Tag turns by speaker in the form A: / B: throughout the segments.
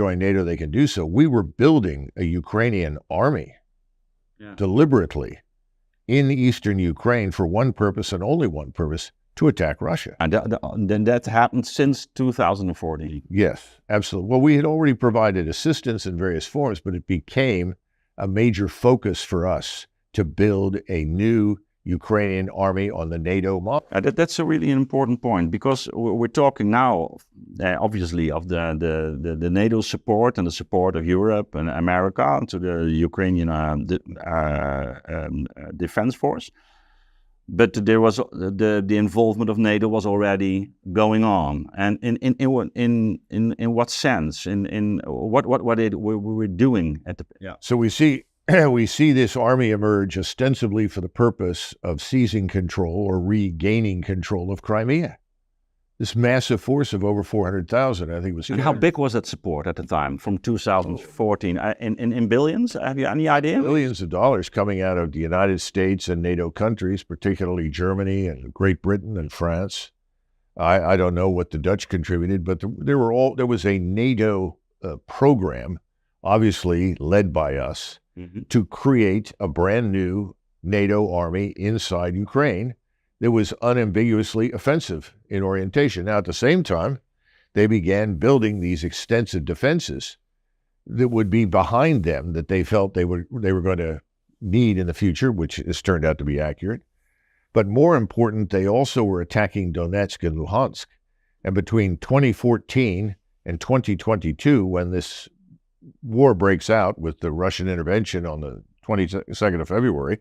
A: join NATO, they can do so. We were building a Ukrainian army deliberately in eastern Ukraine for one purpose and only one purpose, to attack Russia.
B: And then that happened since 2014.
A: Yes, absolutely. Well, we had already provided assistance in various forms, but it became a major focus for us to build a new Ukrainian army on the NATO model.
B: That's a really important point, because we're talking now, obviously, of the NATO support and the support of Europe and America to the Ukrainian defense force. But there was the involvement of NATO was already going on, and in what sense? In what we were doing at the
A: So we see this army emerge ostensibly for the purpose of seizing control or regaining control of Crimea. This massive force of over 400,000, I think, was.
B: And how big was that support at the time, from 2014? In billions? Have you any idea?
A: Billions of dollars coming out of the United States and NATO countries, particularly Germany and Great Britain and France. I don't know what the Dutch contributed, but there was a NATO program, obviously led by us, to create a brand new NATO army inside Ukraine that was unambiguously offensive in orientation. Now, at the same time, they began building these extensive defenses that would be behind them, that they felt they were going to need in the future, which has turned out to be accurate. But more important, they also were attacking Donetsk and Luhansk. And between 2014 and 2022, when this war breaks out with the Russian intervention on the 22nd of February,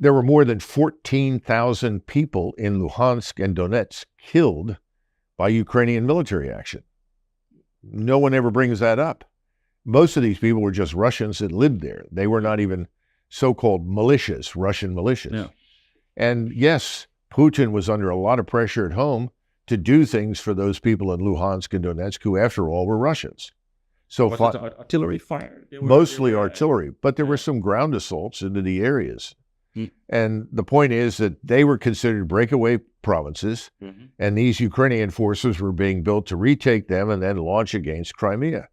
A: there were more than 14,000 people in Luhansk and Donetsk killed by Ukrainian military action. No one ever brings that up. Most of these people were just Russians that lived there. They were not even so-called militias, Russian militias.
B: Yeah.
A: And yes, Putin was under a lot of pressure at home to do things for those people in Luhansk and Donetsk who, after all, were Russians. So
B: was it artillery fire?
A: Mostly artillery, but there were some ground assaults into the areas. And the point is that they were considered breakaway provinces, and these Ukrainian forces were being built to retake them and then launch against Crimea.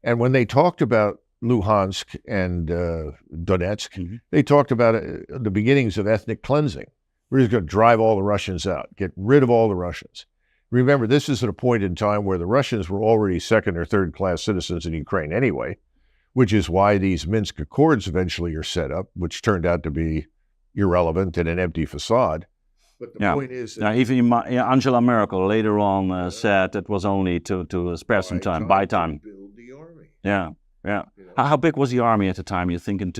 A: And when they talked about Luhansk and Donetsk, they talked about the beginnings of ethnic cleansing. We're just going to drive all the Russians out, get rid of all the Russians. Remember, this is at a point in time where the Russians were already second or third class citizens in Ukraine anyway, which is why these Minsk Accords eventually are set up, which turned out to be irrelevant and an empty facade. But the point is that
B: even Angela Merkel later on said it was only to spare some time, buy time.
A: To build the army.
B: Yeah. How big was the army at the time, you think, in